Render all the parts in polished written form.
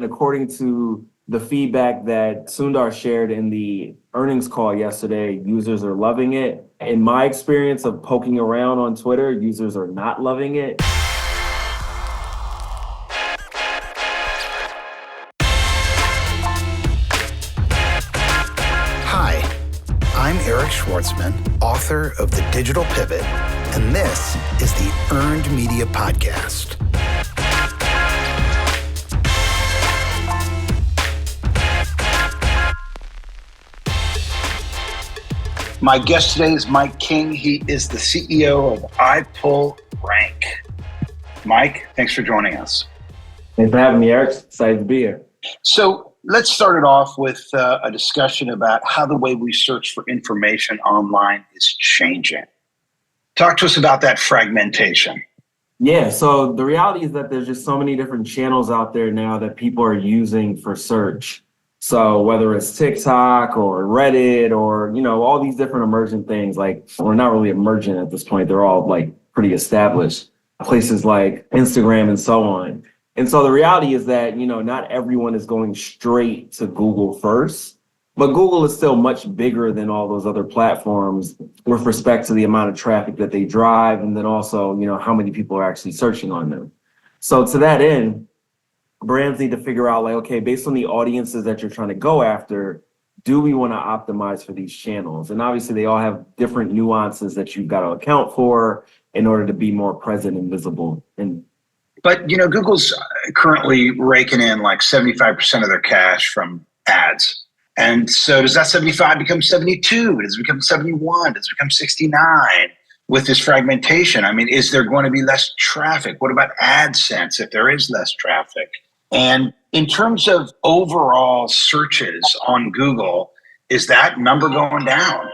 according to the feedback that Sundar shared in the earnings call yesterday, users are loving it. In my experience of poking around on Twitter, users are not loving it. Hi, I'm Eric Schwartzman, author of The Digital Pivot, and this is the Earned Media Podcast. My guest today is Mike King. He is the CEO of iPullRank. Mike, thanks for joining us. Thanks for having me, Eric. Excited to be here. So let's start it off with a discussion about how the way we search for information online is changing. Talk to us about that fragmentation. Yeah, so the reality is that there's just so many different channels out there now that people are using for search. So whether it's TikTok or Reddit or, all these different emergent things, we're not really emergent at this point. They're all pretty established places like Instagram and so on. And so the reality is that, not everyone is going straight to Google first, but Google is still much bigger than all those other platforms with respect to the amount of traffic that they drive. And then also, how many people are actually searching on them. So to that end, brands need to figure out okay, based on the audiences that you're trying to go after, do we want to optimize for these channels? And obviously they all have different nuances that you've got to account for in order to be more present and visible. But, Google's currently raking in 75% of their cash from ads. And so does that 75 become 72? Does it become 71? Does it become 69 with this fragmentation? I mean, is there going to be less traffic? What about AdSense if there is less traffic? And in terms of overall searches on Google, is that number going down?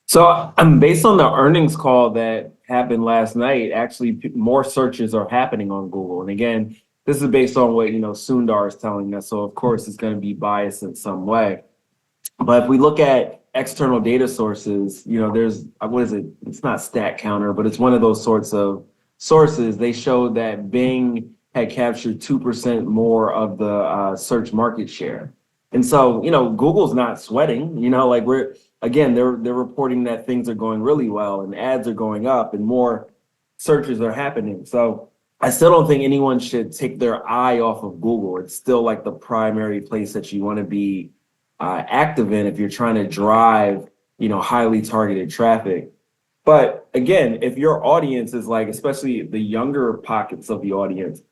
So based on the earnings call that happened last night, actually more searches are happening on Google. And again, this is based on what, Sundar is telling us. So of course it's going to be biased in some way. But if we look at external data sources, there's, it's not Stat Counter, but it's one of those sorts of sources. They showed that Bing had captured 2% more of the search market share. And so, Google's not sweating, they're reporting that things are going really well and ads are going up and more searches are happening. So I still don't think anyone should take their eye off of Google. It's still the primary place that you want to be active in if you're trying to drive, highly targeted traffic. But again, if your audience is especially the younger pockets of the audience,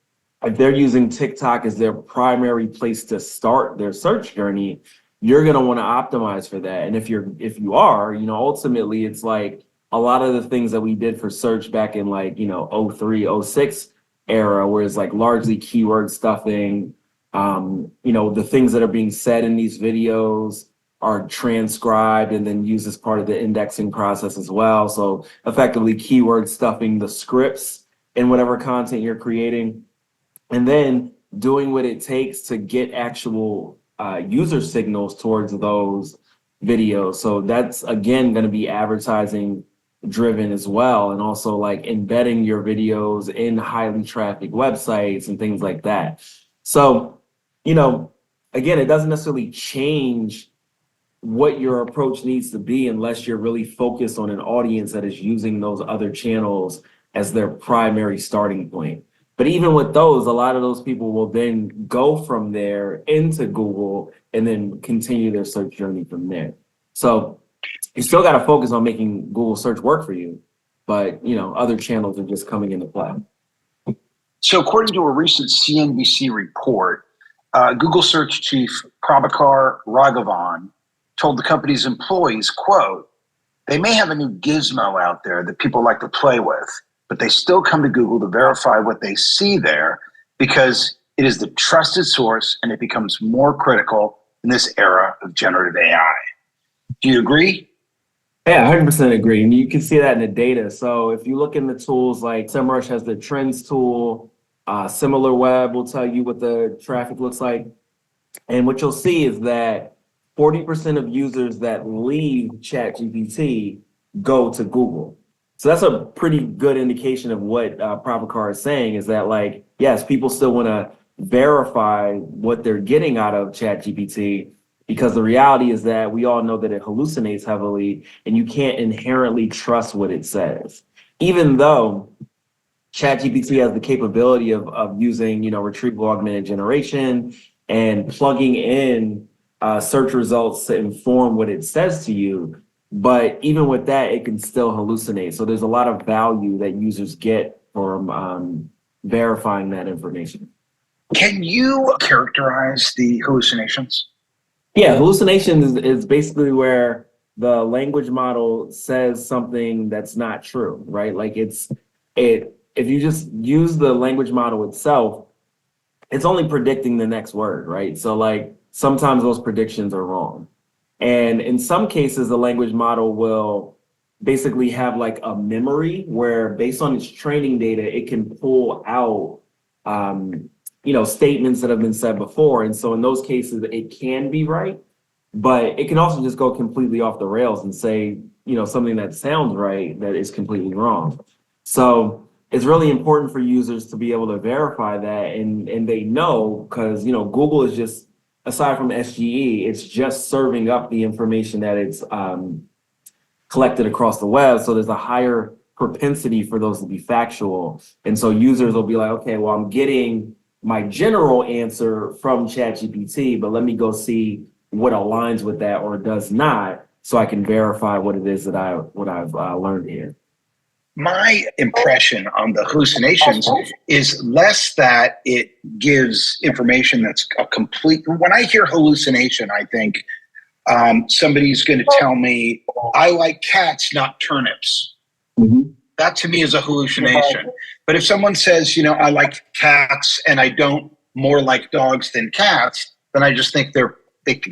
if they're using TikTok as their primary place to start their search journey, you're going to want to optimize for that. And if you are, ultimately it's a lot of the things that we did for search back in 03, 06 era, where it's largely keyword stuffing. The things that are being said in these videos are transcribed and then used as part of the indexing process as well. So effectively keyword stuffing the scripts in whatever content you're creating, and then doing what it takes to get actual user signals towards those videos. So that's, again, going to be advertising driven as well. And also embedding your videos in highly trafficked websites and things like that. So, again, it doesn't necessarily change what your approach needs to be unless you're really focused on an audience that is using those other channels as their primary starting point. But even with those, a lot of those people will then go from there into Google and then continue their search journey from there. So you still got to focus on making Google search work for you, but other channels are just coming into play. So according to a recent CNBC report, Google search chief Prabhakar Raghavan told the company's employees, quote, "They may have a new gizmo out there that people like to play with, but they still come to Google to verify what they see there because it is the trusted source and it becomes more critical in this era of generative AI." Do you agree? Yeah, 100% agree. And you can see that in the data. So if you look in the tools SEMrush has the trends tool, SimilarWeb will tell you what the traffic looks like. And what you'll see is that 40% of users that leave ChatGPT go to Google. So that's a pretty good indication of what Prabhakar is saying, is that yes, people still want to verify what they're getting out of ChatGPT, because the reality is that we all know that it hallucinates heavily and you can't inherently trust what it says. Even though ChatGPT has the capability of using, retrieval augmented generation and plugging in search results to inform what it says to you. But even with that, it can still hallucinate. So there's a lot of value that users get from verifying that information. Can you characterize the hallucinations? Yeah, hallucination is basically where the language model says something that's not true, right? Like if you just use the language model itself, it's only predicting the next word, right? So like sometimes those predictions are wrong. And in some cases, the language model will basically have like a memory where based on its training data, it can pull out statements that have been said before. And so in those cases, it can be right, but it can also just go completely off the rails and say, something that sounds right that is completely wrong. So it's really important for users to be able to verify that, and they know, because Google is just, aside from SGE, it's just serving up the information that it's collected across the web. So there's a higher propensity for those to be factual. And so users will be like, okay, well, I'm getting my general answer from ChatGPT, but let me go see what aligns with that or does not, so I can verify what it is that I've learned here. My impression on the hallucinations is less that it gives information that's a complete. When I hear hallucination, I think somebody's going to tell me, I like cats, not turnips. Mm-hmm. That to me is a hallucination. But if someone says, I like cats and I don't more like dogs than cats, then I just think they're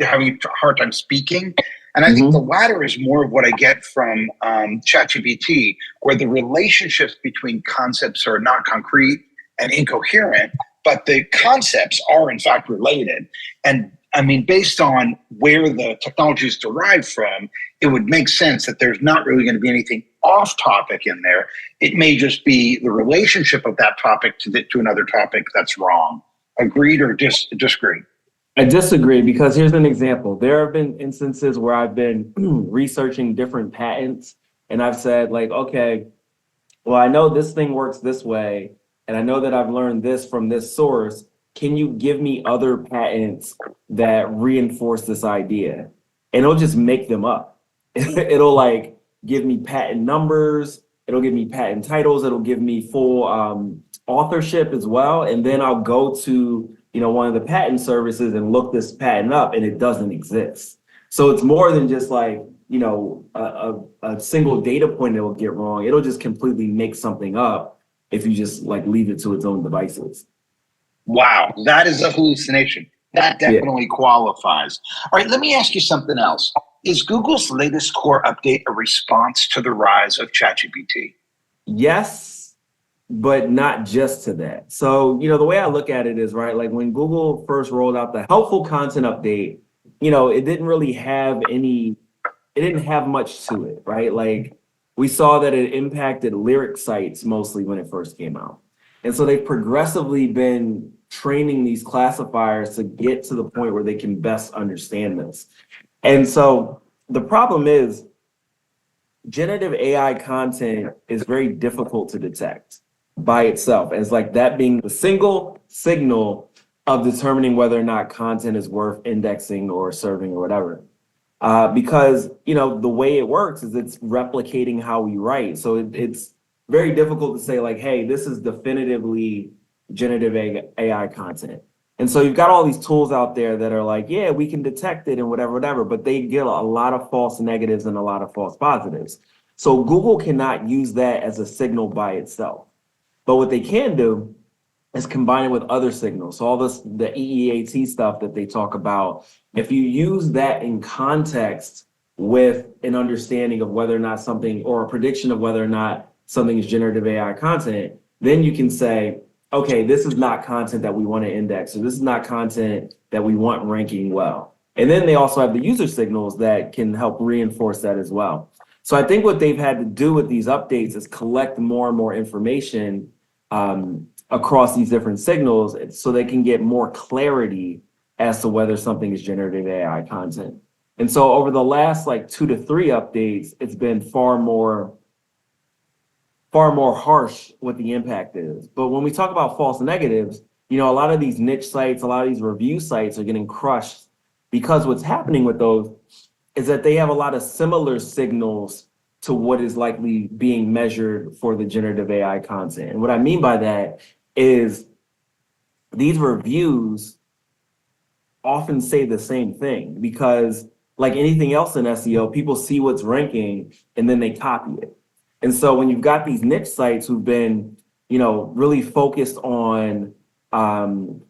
having a hard time speaking. And I think the latter is more of what I get from ChatGPT, where the relationships between concepts are not concrete and incoherent, but the concepts are in fact related. And I mean, based on where the technology is derived from, it would make sense that there's not really going to be anything off topic in there. It may just be the relationship of that topic to another topic that's wrong. Agreed or disagree? I disagree, because here's an example. There have been instances where I've been researching different patents and I've said like, okay, well, I know this thing works this way, and I know that I've learned this from this source. Can you give me other patents that reinforce this idea? And it'll just make them up. It'll like give me patent numbers. It'll give me patent titles. It'll give me full authorship as well. And then I'll go to, one of the patent services and look this patent up, and it doesn't exist. So it's more than just like, a single data point that will get wrong. It'll just completely make something up if you just like leave it to its own devices. Wow, that is a hallucination. That definitely qualifies. All right, let me ask you something else. Is Google's latest core update a response to the rise of ChatGPT? Yes, but not just to that. So, the way I look at it is, right, like when Google first rolled out the helpful content update, it didn't really have it didn't have much to it, right? Like we saw that it impacted lyric sites mostly when it first came out. And so they've progressively been training these classifiers to get to the point where they can best understand this. And so the problem is generative AI content is very difficult to detect by itself, as like that being the single signal of determining whether or not content is worth indexing or serving or whatever. Because, the way it works is it's replicating how we write. So it's very difficult to say like, hey, this is definitively generative AI content. And so you've got all these tools out there that are like, yeah, we can detect it and whatever, but they get a lot of false negatives and a lot of false positives. So Google cannot use that as a signal by itself. But what they can do is combine it with other signals. So all this, the EEAT stuff that they talk about, if you use that in context with an understanding of whether or not something, or a prediction of whether or not something is generative AI content, then you can say, okay, this is not content that we want to index, or this is not content that we want ranking well. And then they also have the user signals that can help reinforce that as well. So I think what they've had to do with these updates is collect more and more information across these different signals so they can get more clarity as to whether something is generative AI content. And so over the last like 2 to 3 updates, it's been far more harsh what the impact is. But when we talk about false negatives, a lot of these niche sites, a lot of these review sites are getting crushed because what's happening with those is that they have a lot of similar signals to what is likely being measured for the generative AI content. And what I mean by that is these reviews often say the same thing because like anything else in SEO, people see what's ranking and then they copy it. And so when you've got these niche sites who've been, really focused on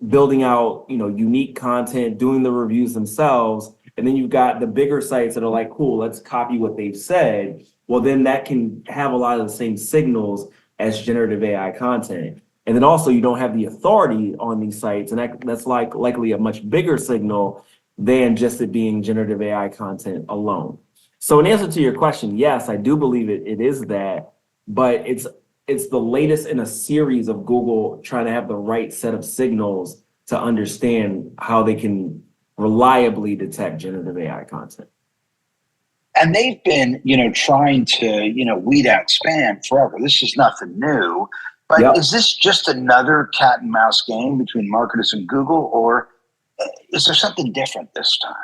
building out, unique content, doing the reviews themselves, and then you've got the bigger sites that are like, cool, let's copy what they've said. Well, then that can have a lot of the same signals as generative AI content. And then also you don't have the authority on these sites, and that's likely a much bigger signal than just it being generative AI content alone. So in answer to your question, yes, I do believe it is that, but it's the latest in a series of Google trying to have the right set of signals to understand how they can reliably detect generative AI content. And they've been, trying to, weed out spam forever. This is nothing new. But Yep. Is this just another cat and mouse game between marketers and Google, or is there something different this time?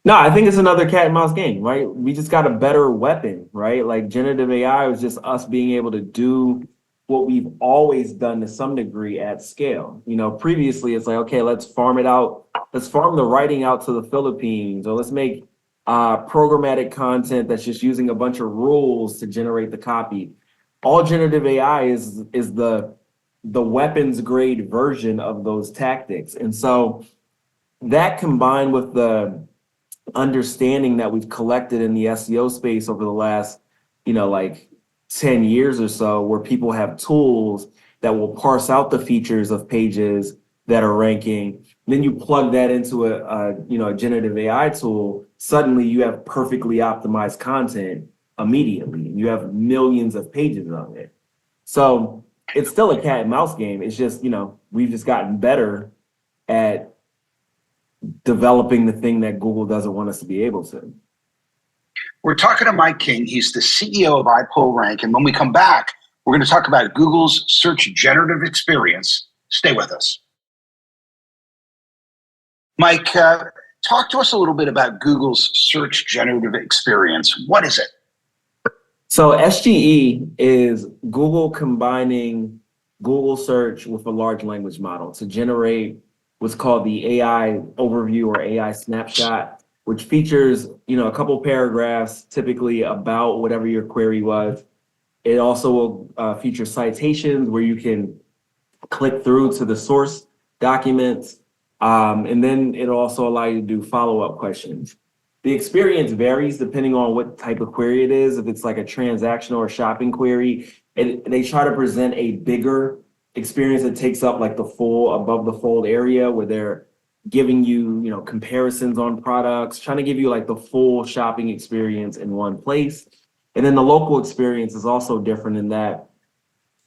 No, I think it's another cat and mouse game, right? We just got a better weapon, right? Like generative AI was just us being able to do what we've always done to some degree at scale. Previously it's like, okay, let's farm it out. Let's farm the writing out to the Philippines, or let's make programmatic content that's just using a bunch of rules to generate the copy. All generative AI is the weapons grade version of those tactics. And so that combined with the understanding that we've collected in the SEO space over the last, like 10 years or so, where people have tools that will parse out the features of pages that are ranking. Then you plug that into a generative AI tool, suddenly you have perfectly optimized content immediately. You have millions of pages of it. So it's still a cat and mouse game. It's just, we've just gotten better at developing the thing that Google doesn't want us to be able to. We're talking to Mike King. He's the CEO of iPullRank. And when we come back, we're going to talk about Google's search generative experience. Stay with us. Mike, talk to us a little bit about Google's search generative experience. What is it? So SGE is Google combining Google search with a large language model to generate what's called the AI overview or AI snapshot, which features, a couple paragraphs typically about whatever your query was. It also will feature citations where you can click through to the source documents. And then it'll also allow you to do follow-up questions. The experience varies depending on what type of query it is. If it's like a transactional or shopping query, they try to present a bigger experience that takes up like the full above the fold area where they're giving you, comparisons on products, trying to give you like the full shopping experience in one place. And then the local experience is also different in that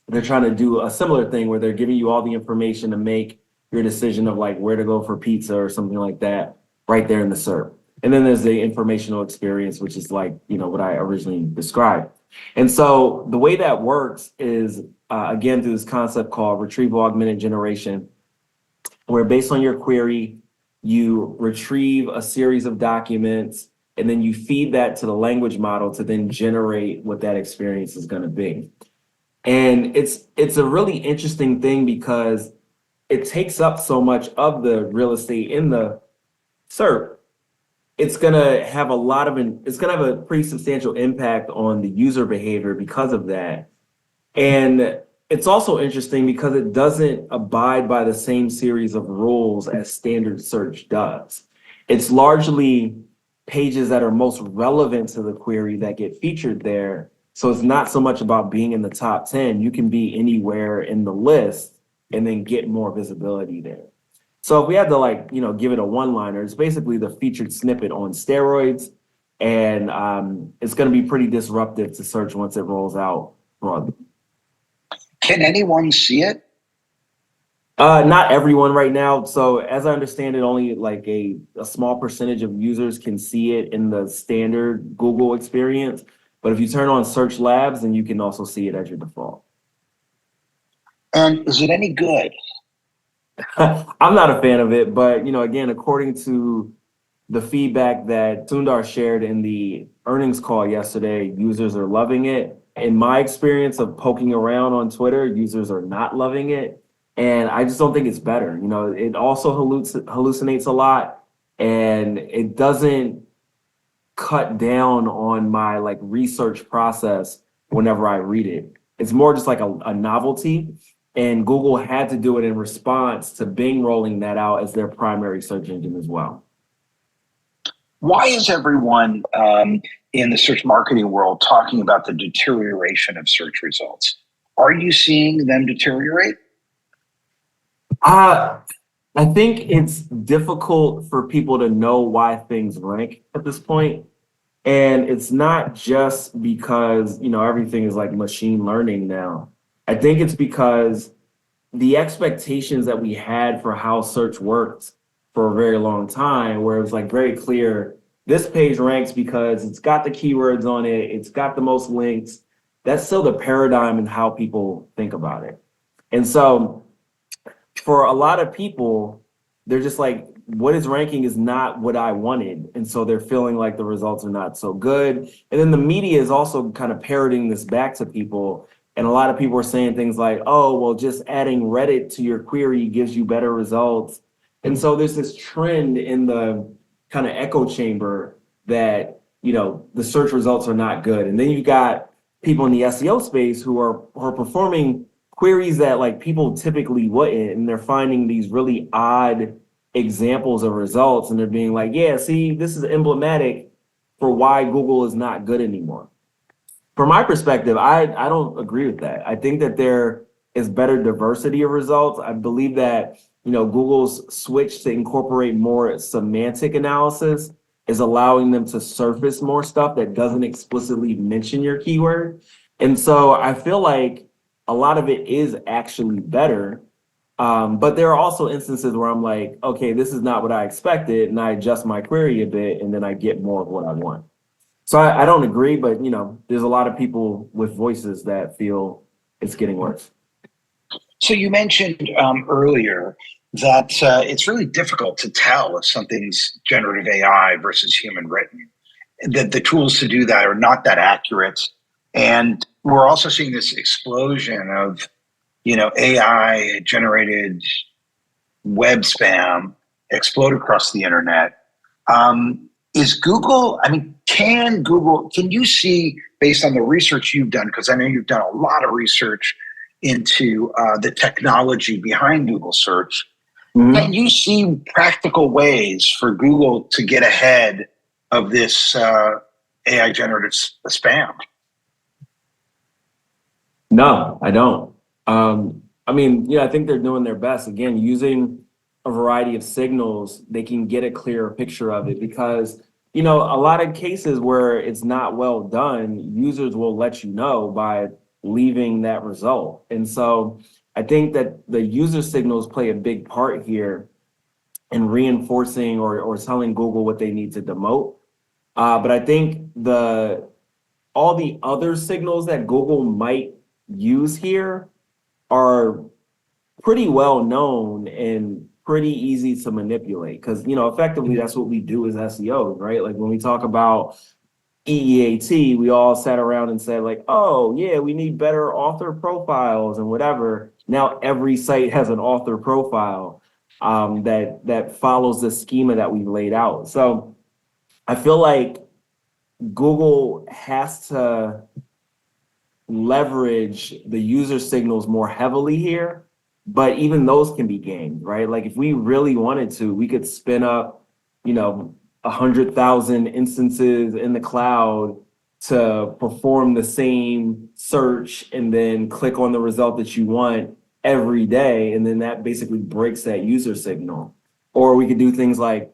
they're trying to do a similar thing where they're giving you all the information to make your decision of like where to go for pizza or something like that right there in the SERP. And then there's the informational experience, which is like, what I originally described. And so the way that works is, again, through this concept called retrieval augmented generation, where based on your query, you retrieve a series of documents, and then you feed that to the language model to then generate what that experience is going to be. And it's a really interesting thing because it takes up so much of the real estate in the SERP. It's gonna have a pretty substantial impact on the user behavior because of that. And it's also interesting because it doesn't abide by the same series of rules as standard search does. It's largely pages that are most relevant to the query that get featured there. So it's not so much about being in the top 10. You can be anywhere in the list and then get more visibility there. So if we had to give it a one-liner, it's basically the featured snippet on steroids, and it's going to be pretty disruptive to search once it rolls out broadly. Can anyone see it? Not everyone right now. So as I understand it, only like a small percentage of users can see it in the standard Google experience. But if you turn on Search Labs, then you can also see it as your default. And is it any good? I'm not a fan of it, but again, according to the feedback that Sundar shared in the earnings call yesterday, users are loving it. In my experience of poking around on Twitter, users are not loving it. And I just don't think it's better. It also hallucinates a lot, and it doesn't cut down on my like research process whenever I read it. It's more just like a novelty. And Google had to do it in response to Bing rolling that out as their primary search engine as well. Why is everyone in the search marketing world talking about the deterioration of search results? Are you seeing them deteriorate? I think it's difficult for people to know why things rank at this point. And it's not just because, everything is like machine learning now. I think it's because the expectations that we had for how search worked for a very long time, where it was like very clear, this page ranks because it's got the keywords on it, it's got the most links. That's still the paradigm in how people think about it. And so for a lot of people, they're just like, what is ranking is not what I wanted. And so they're feeling like the results are not so good. And then the media is also kind of parroting this back to people. And a lot of people are saying things like, oh, well, just adding Reddit to your query gives you better results. And so there's this trend in the kind of echo chamber that, the search results are not good. And then you've got people in the SEO space who are performing queries that like people typically wouldn't, and they're finding these really odd examples of results, and they're being like, yeah, see, this is emblematic for why Google is not good anymore. From my perspective, I don't agree with that. I think that there is better diversity of results. I believe that, Google's switch to incorporate more semantic analysis is allowing them to surface more stuff that doesn't explicitly mention your keyword. And so I feel like a lot of it is actually better. But there are also instances where I'm like, okay, this is not what I expected, and I adjust my query a bit, and then I get more of what I want. So I don't agree, but there's a lot of people with voices that feel it's getting worse. So you mentioned earlier that it's really difficult to tell if something's generative AI versus human written. That the tools to do that are not that accurate. And we're also seeing this explosion of, AI generated web spam explode across the internet. Is Google, can you see, based on the research you've done, because I know you've done a lot of research into the technology behind Google search, can you see practical ways for Google to get ahead of this AI generative spam? No, I don't. I think they're doing their best. Again, using a variety of signals, they can get a clearer picture of it because, a lot of cases where it's not well done, users will let you know by leaving that result. And so I think that the user signals play a big part here in reinforcing or telling Google what they need to demote. But I think all the other signals that Google might use here are pretty well known and pretty easy to manipulate because effectively that's what we do as SEOs, right? Like when we talk about EEAT, we all sat around and said like, oh yeah, we need better author profiles and whatever. Now every site has an author profile that follows the schema that we've laid out. So I feel like Google has to leverage the user signals more heavily here, but even those can be gamed, right? Like if we really wanted to, we could spin up, 100,000 instances in the cloud to perform the same search and then click on the result that you want every day. And then that basically breaks that user signal. Or we could do things like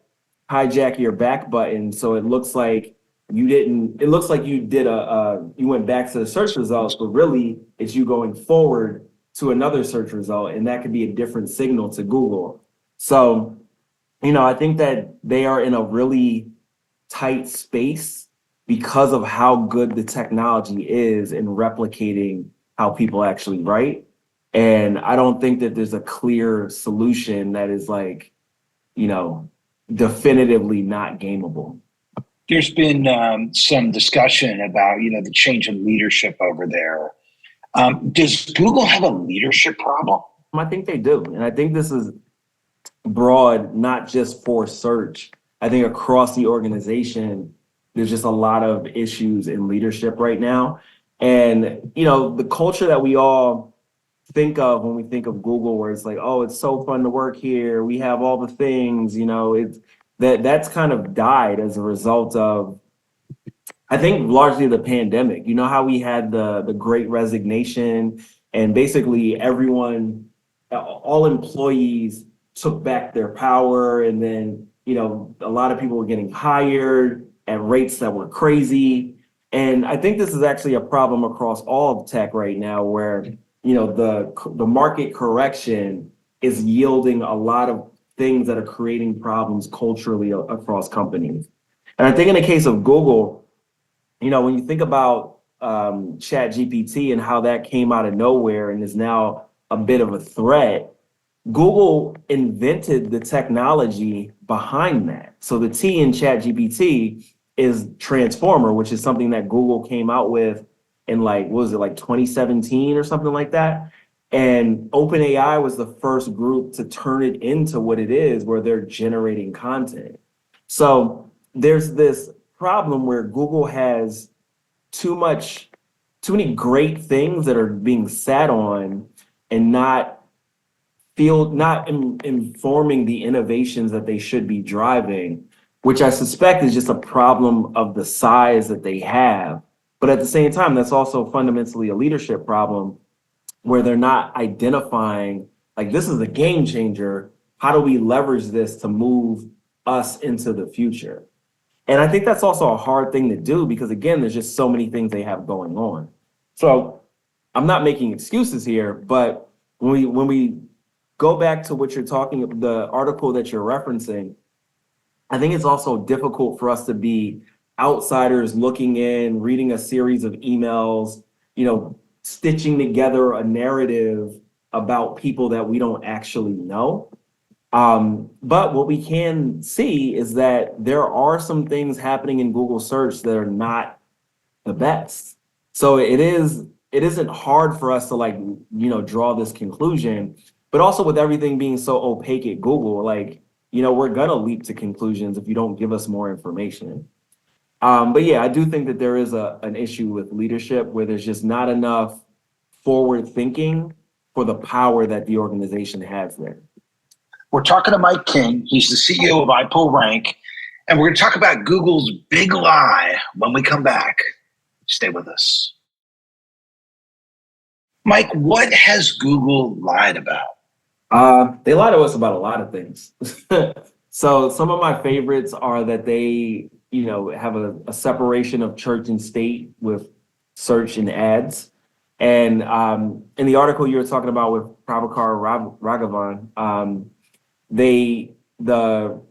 hijack your back button so it looks like you went back to the search results, but really it's you going forward to another search result, and that could be a different signal to Google. So, I think that they are in a really tight space because of how good the technology is in replicating how people actually write. And I don't think that there's a clear solution that is like, definitively not gameable. There's been some discussion about, the change in leadership over there. Does Google have a leadership problem? I think they do. And I think this is broad, not just for search. I think across the organization, there's just a lot of issues in leadership right now. And, the culture that we all think of when we think of Google, where it's like, oh, it's so fun to work here. We have all the things, it's that's kind of died as a result of, I think, largely the pandemic. You know how we had the Great Resignation, and basically everyone, all employees took back their power, and then a lot of people were getting hired at rates that were crazy. And I think this is actually a problem across all of tech right now, where the market correction is yielding a lot of things that are creating problems culturally across companies. And I think in the case of Google, when you think about ChatGPT and how that came out of nowhere and is now a bit of a threat, Google invented the technology behind that. So the T in ChatGPT is transformer, which is something that Google came out with in what was it, 2017 or something like that. And OpenAI was the first group to turn it into what it is, where they're generating content. So there's this problem where Google has too many great things that are being sat on and not informing the innovations that they should be driving, which I suspect is just a problem of the size that they have. But at the same time, that's also fundamentally a leadership problem, where they're not identifying, this is a game changer. How do we leverage this to move us into the future? And I think that's also a hard thing to do because, again, there's just so many things they have going on. So I'm not making excuses here, but when we go back to what you're talking, the article that you're referencing, I think it's also difficult for us to be outsiders looking in, reading a series of emails, stitching together a narrative about people that we don't actually know. But what we can see is that there are some things happening in Google search that are not the best. So it isn't hard for us to draw this conclusion, but also with everything being so opaque at Google, we're gonna leap to conclusions if you don't give us more information. But yeah, I do think that there is an issue with leadership where there's just not enough forward thinking for the power that the organization has there. We're talking to Mike King. He's the CEO of iPullRank, and we're going to talk about Google's big lie when we come back. Stay with us. Mike, what has Google lied about? They lie to us about a lot of things. So some of my favorites are that they, have a separation of church and state with search and ads. And in the article you were talking about with Prabhakar Raghavan, the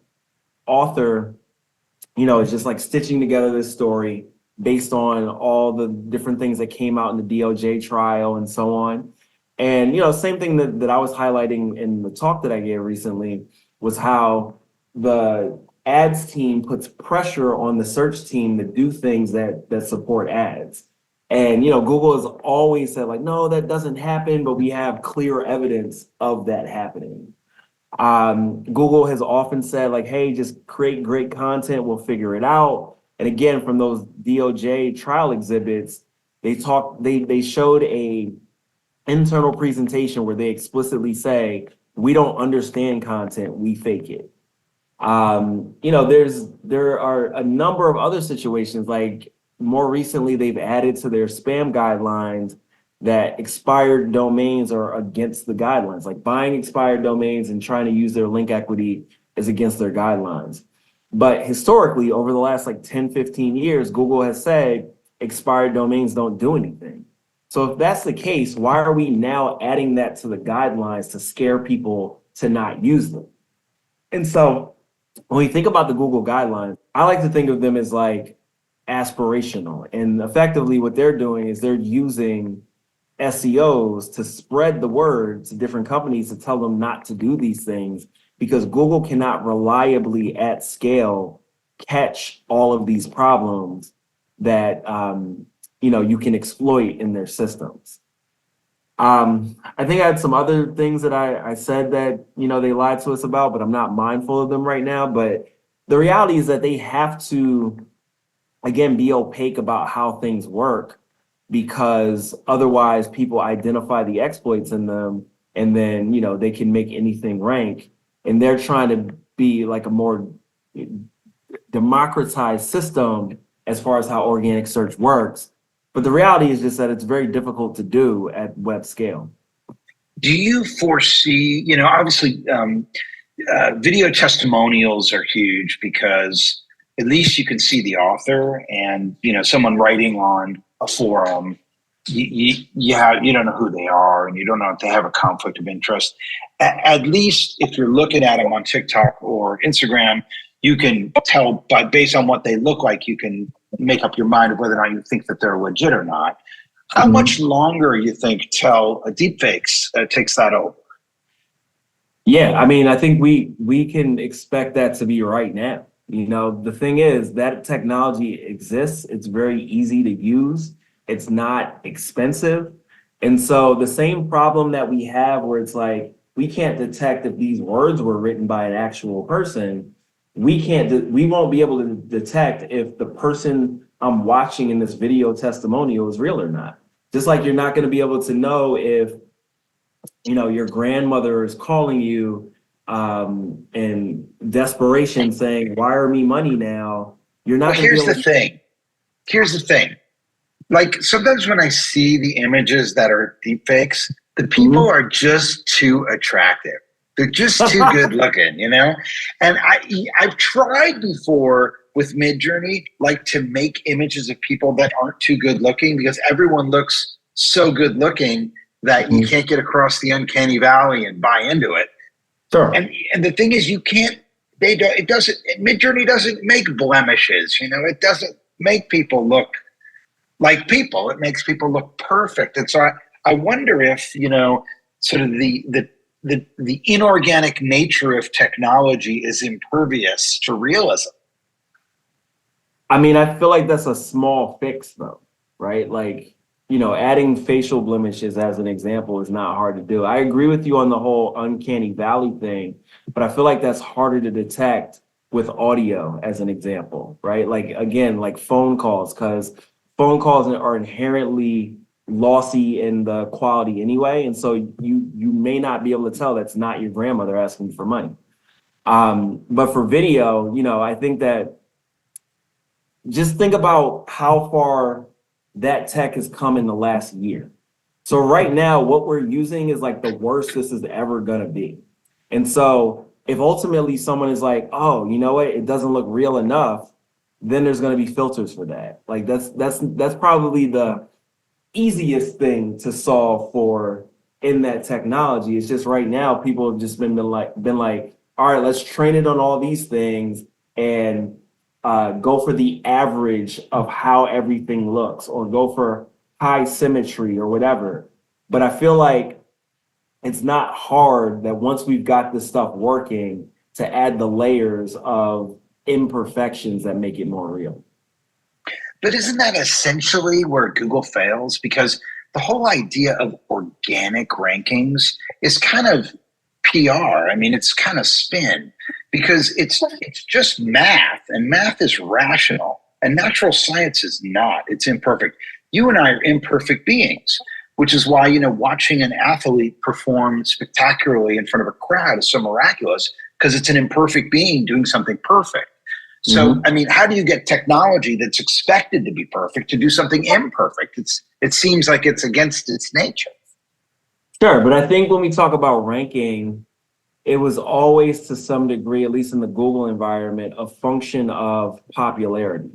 author, is just stitching together this story based on all the different things that came out in the DOJ trial and so on. And, same thing that I was highlighting in the talk that I gave recently was how the ads team puts pressure on the search team to do things that support ads. And, Google has always said no, that doesn't happen, but we have clear evidence of that happening. Google has often said hey, just create great content, we'll figure it out. And again, from those DOJ trial exhibits, they showed a internal presentation where they explicitly say, we don't understand content, we fake it. There are a number of other situations, more recently, they've added to their spam guidelines that expired domains are against the guidelines, buying expired domains and trying to use their link equity is against their guidelines. But historically, over the last 10, 15 years, Google has said expired domains don't do anything. So if that's the case, why are we now adding that to the guidelines to scare people to not use them? And so when you think about the Google guidelines, I like to think of them as like aspirational. And effectively what they're doing is they're using SEOs to spread the word to different companies to tell them not to do these things, because Google cannot reliably at scale catch all of these problems that you can exploit in their systems. I think I had some other things that I said that they lied to us about, but I'm not mindful of them right now. But the reality is that they have to, again, be opaque about how things work, because otherwise people identify the exploits in them, and then they can make anything rank. And they're trying to be like a more democratized system as far as how organic search works. But the reality is just that it's very difficult to do at web scale. Do you foresee, obviously, video testimonials are huge because at least you can see the author, and, someone writing on a forum, you don't know who they are, and you don't know if they have a conflict of interest. At least if you're looking at them on TikTok or Instagram, you can tell based on what they look like, you can make up your mind of whether or not you think that they're legit or not. How much longer you think till deepfakes takes that over? Yeah, I mean, I think we can expect that to be right now. The thing is that technology exists. It's very easy to use. It's not expensive. And so the same problem that we have where it's like, we can't detect if these words were written by an actual person. We won't be able to detect if the person I'm watching in this video testimonial is real or not. Just like you're not going to be able to know if, your grandmother is calling you in desperation saying, wire me money now. You're not going to be able to. Here's the thing. Like sometimes when I see the images that are deepfakes, the people are just too attractive. They're just too good looking, And I've tried before with Midjourney, like to make images of people that aren't too good looking, because everyone looks so good looking that you can't get across the uncanny valley and buy into it. Sure. And the thing is, Midjourney doesn't make blemishes, it doesn't make people look like people. It makes people look perfect. And so I wonder if, sort of the inorganic nature of technology is impervious to realism. I mean, I feel like that's a small fix though, right? Like, adding facial blemishes as an example is not hard to do. I agree with you on the whole uncanny valley thing, but I feel like that's harder to detect with audio as an example, right? Like, again, like phone calls, because phone calls are inherently lossy in the quality anyway. And so you may not be able to tell that's not your grandmother asking for money. But for video, I think that just think about how far that tech has come in the last year. So right now, what we're using is like the worst this is ever gonna be. And so if ultimately someone is like, oh, you know what, it doesn't look real enough, then there's gonna be filters for that. Like that's probably the easiest thing to solve for in that technology. It's just right now people have just been like, all right, let's train it on all these things and go for the average of how everything looks, or go for high symmetry or whatever. But I feel like it's not hard that once we've got this stuff working to add the layers of imperfections that make it more real. But isn't that essentially where Google fails? Because the whole idea of organic rankings is kind of PR. I mean, it's kind of spin, because it's just math, and math is rational, and natural science is not. It's imperfect. You and I are imperfect beings, which is why, watching an athlete perform spectacularly in front of a crowd is so miraculous, because it's an imperfect being doing something perfect. So, I mean, how do you get technology that's expected to be perfect to do something imperfect? It seems like it's against its nature. Sure, but I think when we talk about ranking, it was always to some degree, at least in the Google environment, a function of popularity,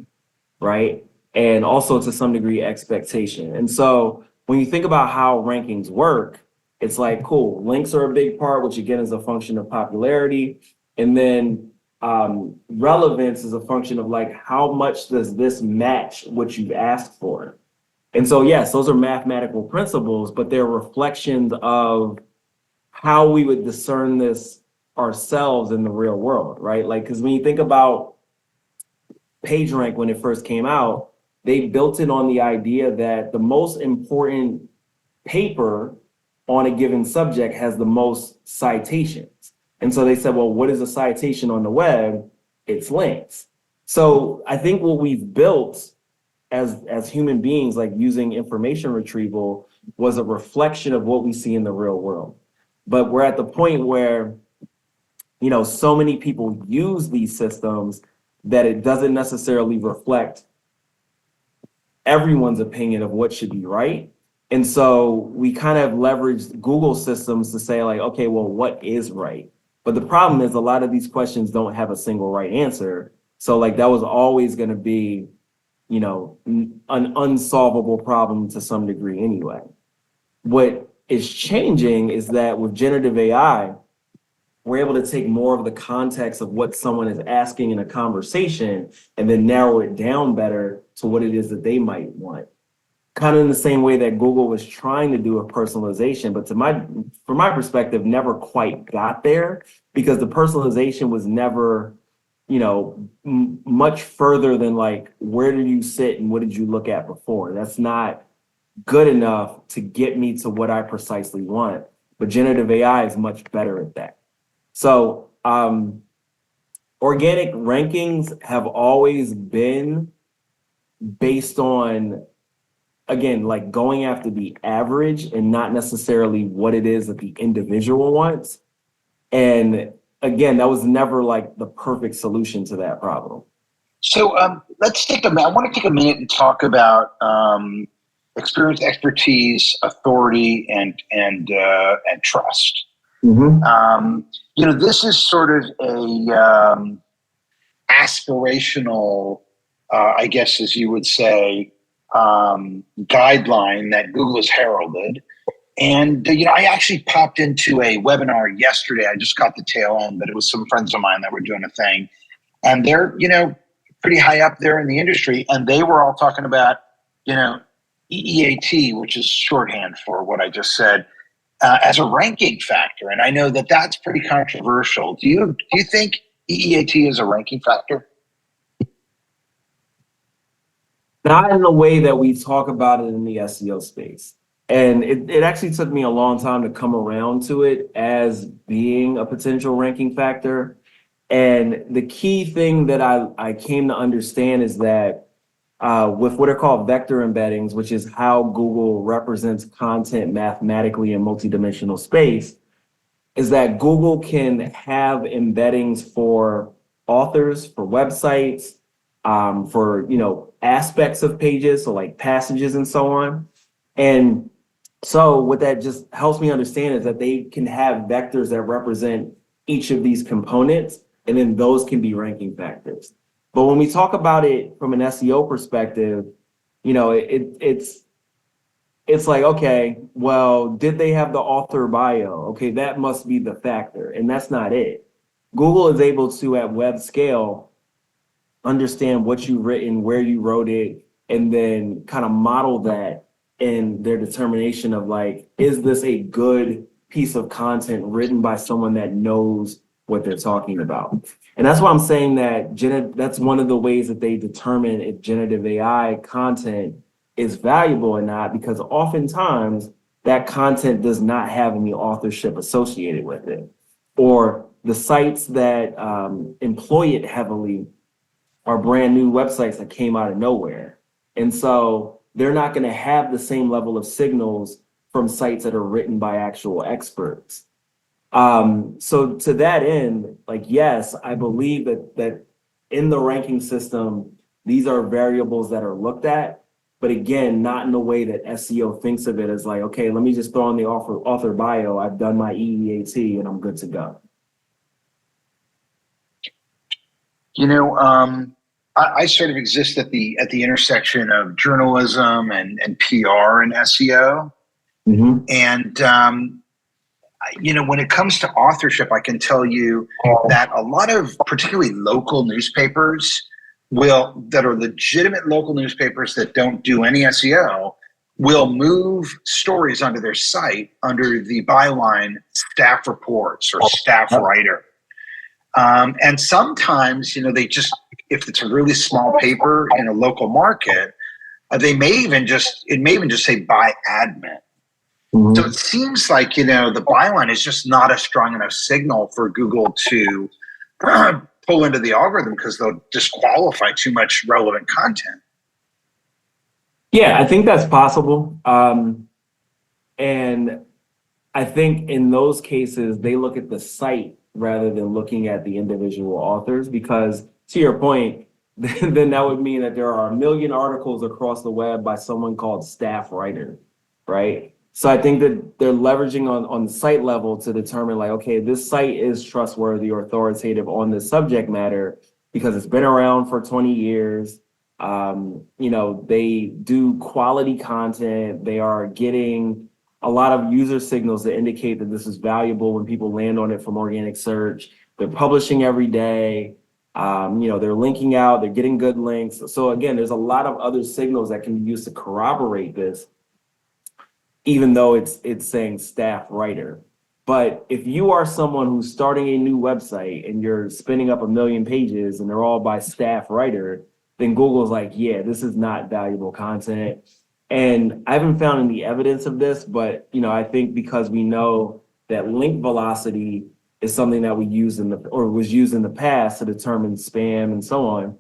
right? And also to some degree expectation. And so when you think about how rankings work, it's like, cool, links are a big part, which again is a function of popularity. And then relevance is a function of like, how much does this match what you've asked for? And so, yes, those are mathematical principles, but they're reflections of how we would discern this ourselves in the real world, right? Like, because when you think about PageRank when it first came out, they built it on the idea that the most important paper on a given subject has the most citations. And so they said, well, what is a citation on the web? It's links. So I think what we've built as human beings, like using information retrieval, was a reflection of what we see in the real world. But we're at the point where, you know, so many people use these systems that it doesn't necessarily reflect everyone's opinion of what should be right. And so we kind of leveraged Google systems to say like, okay, well, what is right? But the problem is a lot of these questions don't have a single right answer. So like that was always going to be, you know, an unsolvable problem to some degree anyway. What is changing is that with generative AI, we're able to take more of the context of what someone is asking in a conversation and then narrow it down better to what it is that they might want. Kind of in the same way that Google was trying to do a personalization, but from my perspective, never quite got there because the personalization was never, you know, much further than like, where did you sit and what did you look at before? That's not good enough to get me to what I precisely want. But generative AI is much better at that. So organic rankings have always been based on, again, like going after the average and not necessarily what it is that the individual wants. And again, that was never like the perfect solution to that problem. So let's take a minute. I want to take a minute and talk about experience, expertise, authority, and trust. Mm-hmm. You know, this is sort of a aspirational, I guess, as you would say, guideline that Google has heralded. And, you know, I actually popped into a webinar yesterday. I just got the tail end, but it was some friends of mine that were doing a thing. And they're, you know, pretty high up there in the industry. And they were all talking about, you know, EEAT, which is shorthand for what I just said, as a ranking factor. And I know that that's pretty controversial. Do you think EEAT is a ranking factor? Not in the way that we talk about it in the SEO space. And it actually took me a long time to come around to it as being a potential ranking factor. And the key thing that I came to understand is that with what are called vector embeddings, which is how Google represents content mathematically in multidimensional space, is that Google can have embeddings for authors, for websites, for, you know, aspects of pages, so like passages and so on. And so what that just helps me understand is that they can have vectors that represent each of these components, and then those can be ranking factors. But when we talk about it from an SEO perspective, you know, it's like, okay, well, did they have the author bio? Okay, that must be the factor, and that's not it. Google is able to, at web scale, understand what you've written, where you wrote it, and then kind of model that in their determination of like, is this a good piece of content written by someone that knows what they're talking about? And that's why I'm saying that that's one of the ways that they determine if generative AI content is valuable or not, because oftentimes that content does not have any authorship associated with it. Or the sites that employ it heavily are brand new websites that came out of nowhere. And so they're not going to have the same level of signals from sites that are written by actual experts. So to that end, like, yes, I believe that in the ranking system, these are variables that are looked at, but again, not in the way that SEO thinks of it as like, okay, let me just throw in the author bio, I've done my EEAT and I'm good to go. You know, I sort of exist at the intersection of journalism and PR and SEO. Mm-hmm. And when it comes to authorship, I can tell you that a lot of particularly local newspapers that are legitimate local newspapers that don't do any SEO will move stories onto their site under the byline staff reports or staff writer. And sometimes, they just, if it's a really small paper in a local market, it may even just say by admin. Mm-hmm. So it seems like, the byline is just not a strong enough signal for Google to pull into the algorithm because they'll disqualify too much relevant content. Yeah, I think that's possible. And I think in those cases, they look at the site rather than looking at the individual authors, because to your point, then that would mean that there are 1 million articles across the web by someone called staff writer, right? So I think that they're leveraging on the site level to determine like, okay, this site is trustworthy or authoritative on this subject matter because it's been around for 20 years. They do quality content. They are getting a lot of user signals that indicate that this is valuable when people land on it from organic search. They're publishing every day. They're linking out, they're getting good links. So again, there's a lot of other signals that can be used to corroborate this, even though it's saying staff writer. But if you are someone who's starting a new website and you're spinning up 1 million pages and they're all by staff writer, then Google's like, yeah, this is not valuable content. And I haven't found any evidence of this, but I think because we know that link velocity is something that we use was used in the past to determine spam and so on,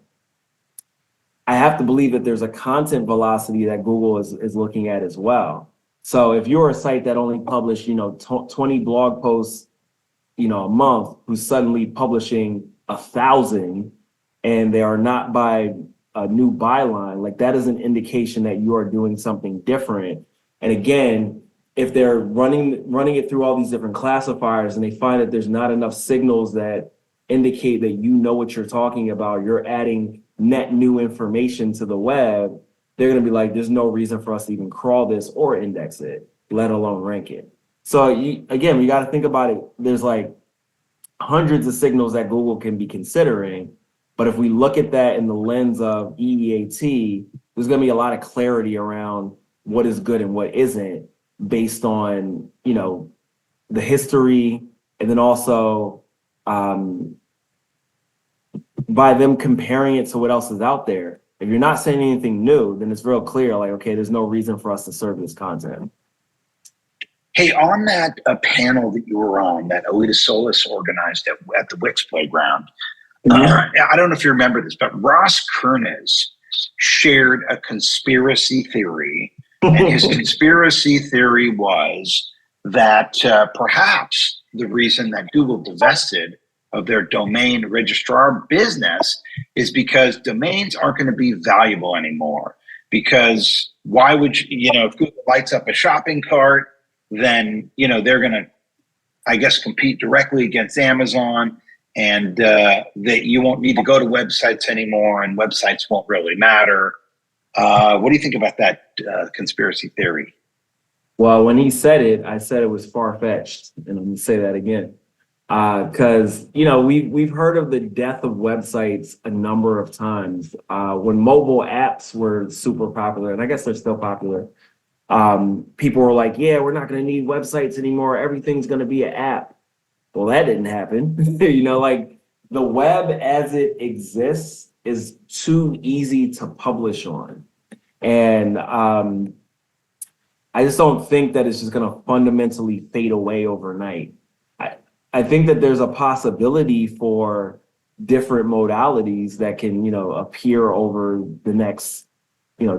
I have to believe that there's a content velocity that Google is looking at as well. So if you're a site that only published 20 blog posts a month, who's suddenly publishing 1,000 and they are not by a new byline, like that is an indication that you are doing something different. And again, if they're running it through all these different classifiers and they find that there's not enough signals that indicate that you know what you're talking about, you're adding net new information to the web, they're going to be like, there's no reason for us to even crawl this or index it, let alone rank it. So we got to think about it. There's like hundreds of signals that Google can be considering. But if we look at that in the lens of EEAT, there's going to be a lot of clarity around what is good and what isn't based on, the history, and then also by them comparing it to what else is out there. If you're not saying anything new, then it's real clear, like, okay, there's no reason for us to serve this content. Hey, on that panel that you were on, that Alita Solis organized at the Wix Playground, I don't know if you remember this, but Ross Kernes shared a conspiracy theory. And his conspiracy theory was that perhaps the reason that Google divested of their domain registrar business is because domains aren't going to be valuable anymore. Because why would if Google lights up a shopping cart, then, they're going to, I guess, compete directly against Amazon, and that you won't need to go to websites anymore, and websites won't really matter. What do you think about that conspiracy theory? Well, when he said it, I said it was far-fetched, and I'm going to say that again. Because, we've heard of the death of websites a number of times. When mobile apps were super popular, and I guess they're still popular, people were like, yeah, we're not going to need websites anymore. Everything's going to be an app. Well, that didn't happen. Like the web as it exists is too easy to publish on. And I just don't think that it's just going to fundamentally fade away overnight. I think that there's a possibility for different modalities that can, appear over the next,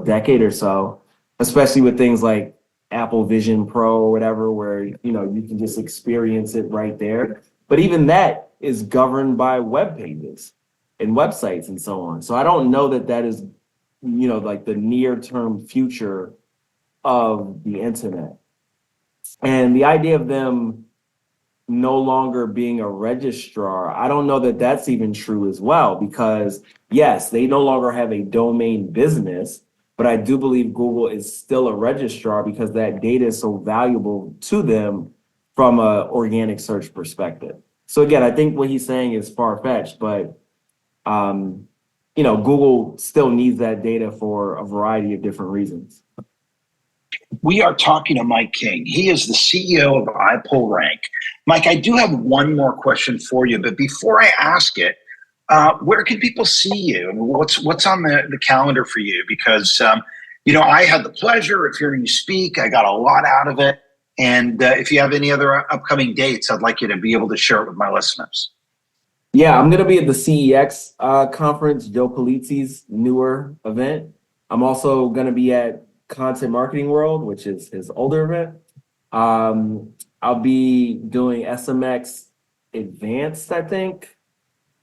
decade or so, especially with things like Apple Vision Pro or whatever, where, you can just experience it right there. But even that is governed by web pages and websites and so on. So I don't know that is, like the near-term future of the internet. And the idea of them no longer being a registrar, I don't know that that's even true as well, because yes, they no longer have a domain business, but I do believe Google is still a registrar because that data is so valuable to them from a organic search perspective. So again, I think what he's saying is far-fetched, but Google still needs that data for a variety of different reasons. We are talking to Mike King. He is the CEO of iPullRank. Mike, I do have one more question for you, but before I ask it, where can people see you? What's on the calendar for you? Because I had the pleasure of hearing you speak. I got a lot out of it. And if you have any other upcoming dates, I'd like you to be able to share it with my listeners. Yeah, I'm going to be at the CEX conference, Joe Polizzi's newer event. I'm also going to be at Content Marketing World, which is his older event. I'll be doing SMX Advanced, I think.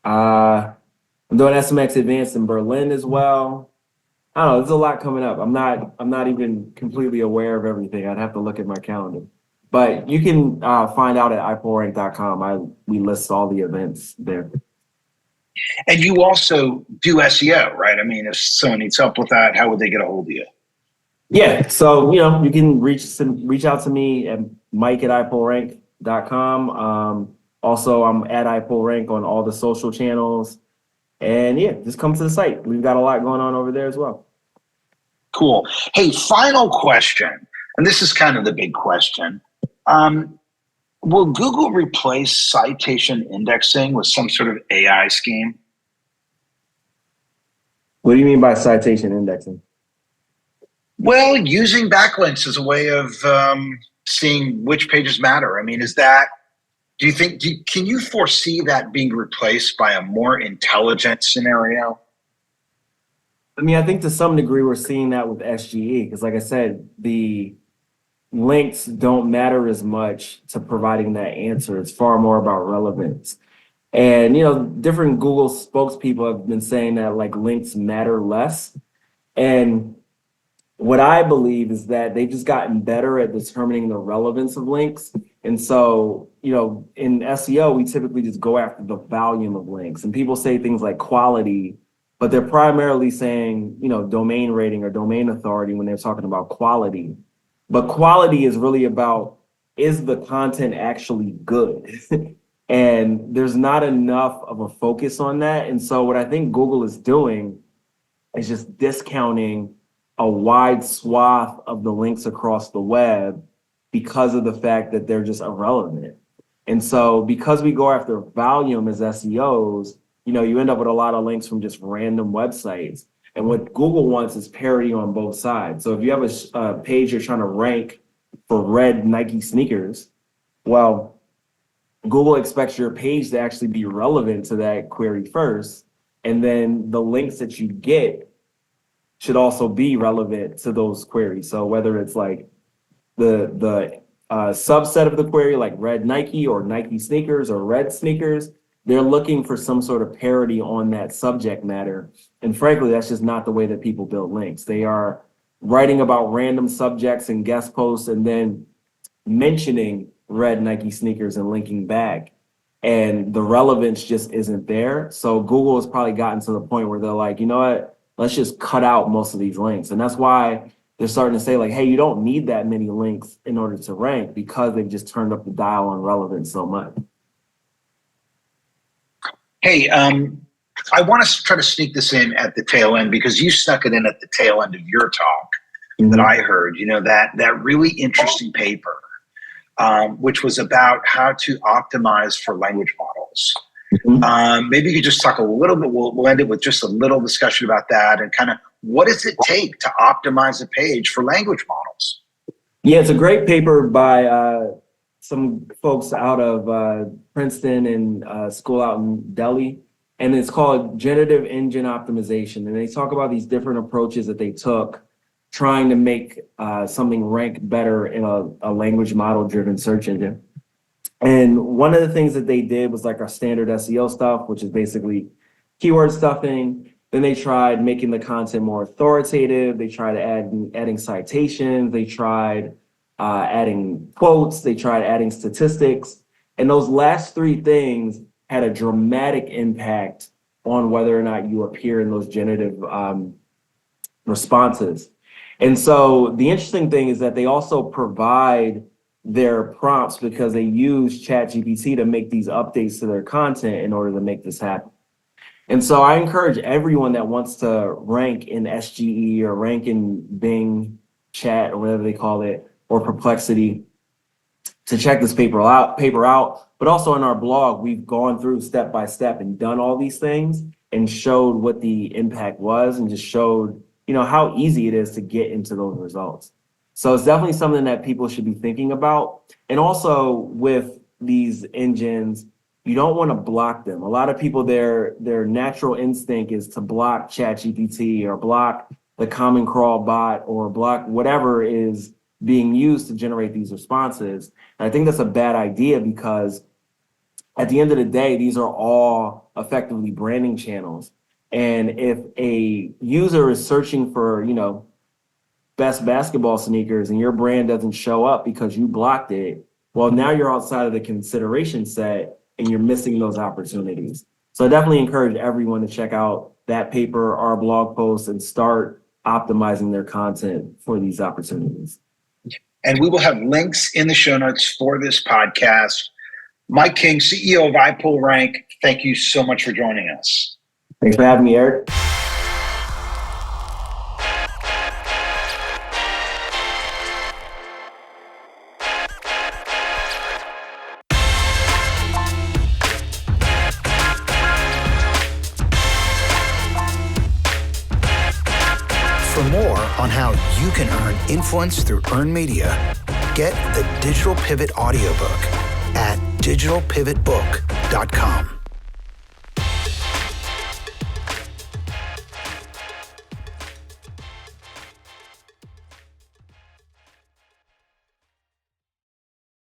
I'm doing SMX Advanced in Berlin as well. I don't know, there's a lot coming up. I'm not even completely aware of everything. I'd have to look at my calendar. But you can find out at iPullRank.com. We list all the events there. And you also do SEO, right? I mean, if someone needs help with that, how would they get a hold of you? Yeah, so you can reach out to me at mike@iPullRank.com. Also, I'm at iPullRank on all the social channels. And yeah, just come to the site. We've got a lot going on over there as well. Cool. Hey, final question, and this is kind of the big question. Will Google replace citation indexing with some sort of AI scheme? What do you mean by citation indexing? Well, using backlinks as a way of seeing which pages matter. I mean, can you foresee that being replaced by a more intelligent scenario? I mean, I think to some degree we're seeing that with SGE, because like I said, the links don't matter as much to providing that answer. It's far more about relevance. And, different Google spokespeople have been saying that like links matter less. And what I believe is that they've just gotten better at determining the relevance of links. And so, in SEO, we typically just go after the volume of links. And people say things like quality, but they're primarily saying, domain rating or domain authority when they're talking about quality. But quality is really about, is the content actually good? And there's not enough of a focus on that. And so what I think Google is doing is just discounting a wide swath of the links across the web because of the fact that they're just irrelevant. And so because we go after volume as SEOs, you end up with a lot of links from just random websites. And what Google wants is parity on both sides. So if you have a page you're trying to rank for red Nike sneakers, well, Google expects your page to actually be relevant to that query first. And then the links that you get should also be relevant to those queries. So whether it's like the subset of the query, like red Nike or Nike sneakers or red sneakers, they're looking for some sort of parity on that subject matter. And frankly, that's just not the way that people build links. They are writing about random subjects and guest posts and then mentioning red Nike sneakers and linking back. And the relevance just isn't there. So Google has probably gotten to the point where they're like, you know what, let's just cut out most of these links. And that's why they're starting to say like, hey, you don't need that many links in order to rank, because they've just turned up the dial on relevance so much. Hey, I want to try to sneak this in at the tail end, because you snuck it in at the tail end of your talk that I heard, that really interesting paper, which was about how to optimize for language models. Maybe you could just talk a little bit, we'll end it with just a little discussion about that and kind of what does it take to optimize a page for language models? Yeah, it's a great paper by some folks out of Princeton and school out in Delhi. And it's called Generative Engine Optimization. And they talk about these different approaches that they took trying to make something rank better in a language model driven search engine. And one of the things that they did was like our standard SEO stuff, which is basically keyword stuffing. Then they tried making the content more authoritative. They tried adding citations. They tried adding quotes. They tried adding statistics. And those last three things had a dramatic impact on whether or not you appear in those generative responses. And so the interesting thing is that they also provide their prompts because they use ChatGPT to make these updates to their content in order to make this happen. And so I encourage everyone that wants to rank in SGE or rank in Bing Chat or whatever they call it, or Perplexity, to check this paper out. But also in our blog, we've gone through step by step and done all these things and showed what the impact was and just showed, how easy it is to get into those results. So it's definitely something that people should be thinking about. And also with these engines, you don't want to block them. A lot of people, their natural instinct is to block ChatGPT or block the Common Crawl bot or block whatever is being used to generate these responses. And I think that's a bad idea because at the end of the day, these are all effectively branding channels. And if a user is searching for, best basketball sneakers and your brand doesn't show up because you blocked it, well, now you're outside of the consideration set and you're missing those opportunities. So I definitely encourage everyone to check out that paper, our blog post, and start optimizing their content for these opportunities. And we will have links in the show notes for this podcast. Mike King, CEO of iPullRank, thank you so much for joining us. Thanks for having me, Eric. For more on how you can earn influence through earned media, get the Digital Pivot audiobook at digitalpivotbook.com.